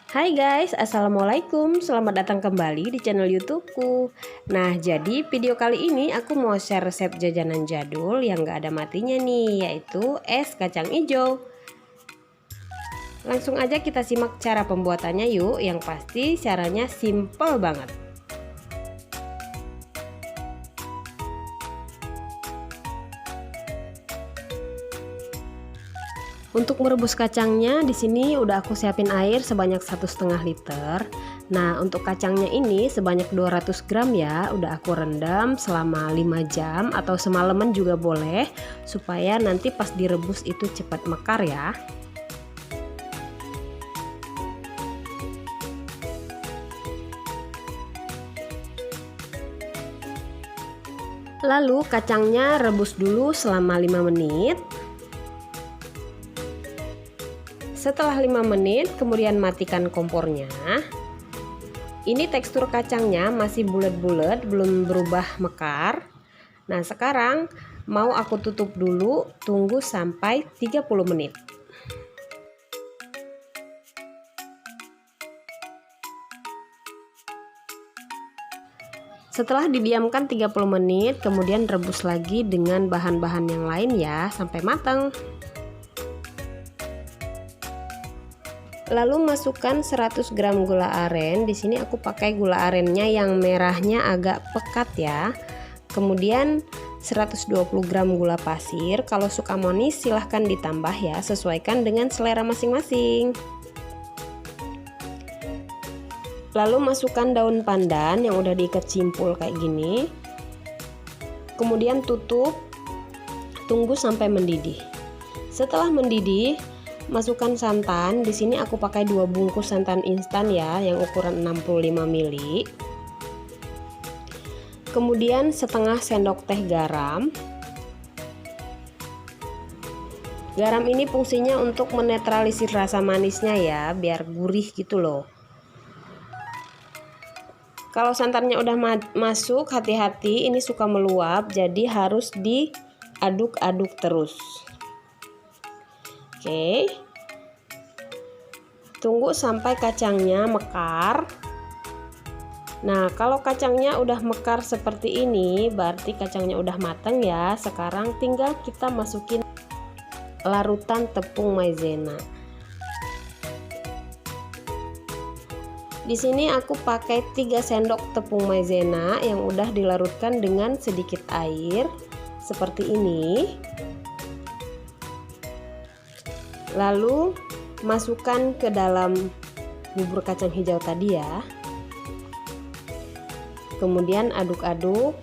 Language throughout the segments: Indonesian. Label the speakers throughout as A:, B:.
A: Hai guys, assalamualaikum. Selamat datang kembali di channel YouTubeku. Nah, jadi video kali ini aku mau share resep jajanan jadul yang gak ada matinya nih, yaitu es kacang hijau. Langsung aja kita simak cara pembuatannya yuk. Yang pasti caranya simple banget. Untuk merebus kacangnya di sini udah aku siapin air sebanyak 1,5 liter. Nah, untuk kacangnya ini sebanyak 200 gram ya, udah aku rendam selama 5 jam atau semalaman juga boleh, supaya nanti pas direbus itu cepat mekar ya. Lalu kacangnya rebus dulu selama 5 menit. Setelah 5 menit kemudian matikan kompornya. Ini tekstur kacangnya masih bulat-bulat, belum berubah mekar. Nah, sekarang mau aku tutup dulu, tunggu sampai 30 menit. Setelah didiamkan 30 menit, kemudian rebus lagi dengan bahan-bahan yang lain ya sampai matang. Lalu masukkan 100 gram gula aren. Di sini aku pakai gula arennya yang merahnya agak pekat ya. Kemudian 120 gram gula pasir. Kalau suka manis silahkan ditambah ya, sesuaikan dengan selera masing-masing. Lalu masukkan daun pandan yang udah diikat simpul kayak gini. Kemudian tutup, tunggu sampai mendidih. Setelah mendidih, masukkan santan. Di sini aku pakai 2 bungkus santan instan ya, yang ukuran 65 ml. Kemudian setengah sendok teh garam. Garam ini fungsinya untuk menetralisir rasa manisnya ya, biar gurih gitu loh. Kalau santannya udah masuk, hati-hati, ini suka meluap, jadi harus diaduk-aduk terus. Oke, tunggu sampai kacangnya mekar. Nah, kalau kacangnya udah mekar seperti ini, berarti kacangnya udah matang ya. Sekarang tinggal kita masukin larutan tepung maizena. Di sini aku pakai 3 sendok tepung maizena yang udah dilarutkan dengan sedikit air seperti ini. Lalu masukkan ke dalam bubur kacang hijau tadi ya. Kemudian aduk-aduk,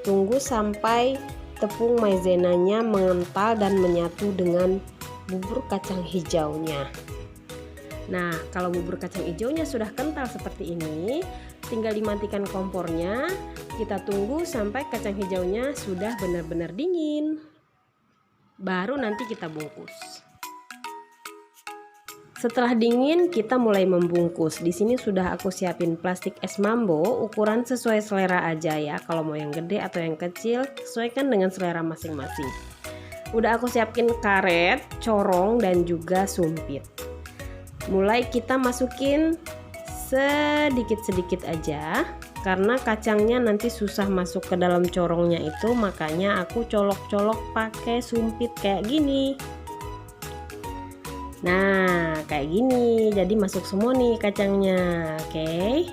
A: tunggu sampai tepung maizenanya mengental dan menyatu dengan bubur kacang hijaunya. Nah, kalau bubur kacang hijaunya sudah kental seperti ini, tinggal dimatikan kompornya. Kita tunggu sampai kacang hijaunya sudah benar-benar dingin. Baru nanti kita bungkus. Setelah dingin kita mulai membungkus. Di sini sudah aku siapin plastik es mambo, ukuran sesuai selera aja ya. Kalau mau yang gede atau yang kecil, sesuaikan dengan selera masing-masing. Udah aku siapin karet, corong dan juga sumpit. Mulai kita masukin sedikit-sedikit aja, karena kacangnya nanti susah masuk ke dalam corongnya itu, makanya aku colok-colok pakai sumpit kayak gini. Nah, kayak gini, jadi masuk semua nih kacangnya. Oke.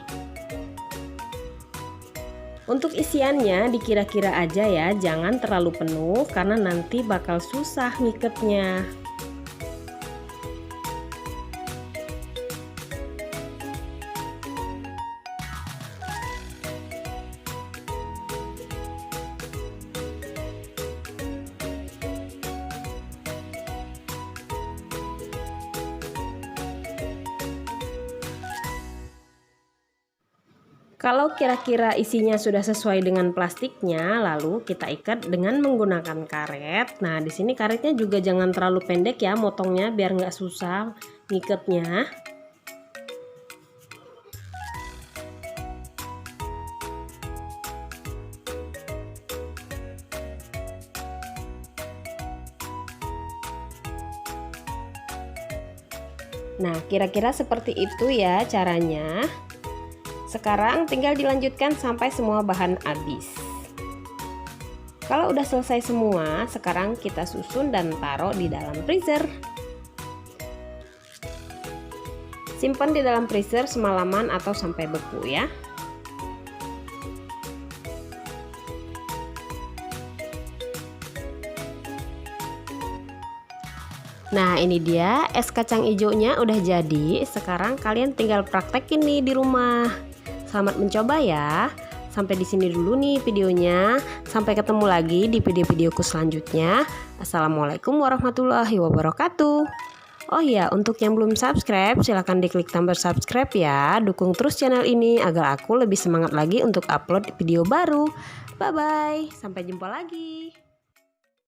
A: Untuk isiannya dikira-kira aja ya, jangan terlalu penuh karena nanti bakal susah ngiketnya. Kalau kira-kira isinya sudah sesuai dengan plastiknya, lalu kita ikat dengan menggunakan karet. Nah, di sini karetnya juga jangan terlalu pendek ya, motongnya biar nggak susah ngikatnya. Nah, kira-kira seperti itu ya caranya. Sekarang tinggal dilanjutkan sampai semua bahan habis. Kalau udah selesai semua, sekarang kita susun dan taruh di dalam freezer. Simpan di dalam freezer semalaman atau sampai beku ya. Nah, ini dia es kacang hijaunya udah jadi. Sekarang kalian tinggal praktekin nih di rumah. Selamat mencoba ya. Sampai di sini dulu nih videonya. Sampai ketemu lagi di video-videoku selanjutnya. Assalamualaikum warahmatullahi wabarakatuh. Oh iya, untuk yang belum subscribe, silahkan diklik tombol subscribe ya. Dukung terus channel ini agar aku lebih semangat lagi untuk upload video baru. Bye-bye, sampai jumpa lagi.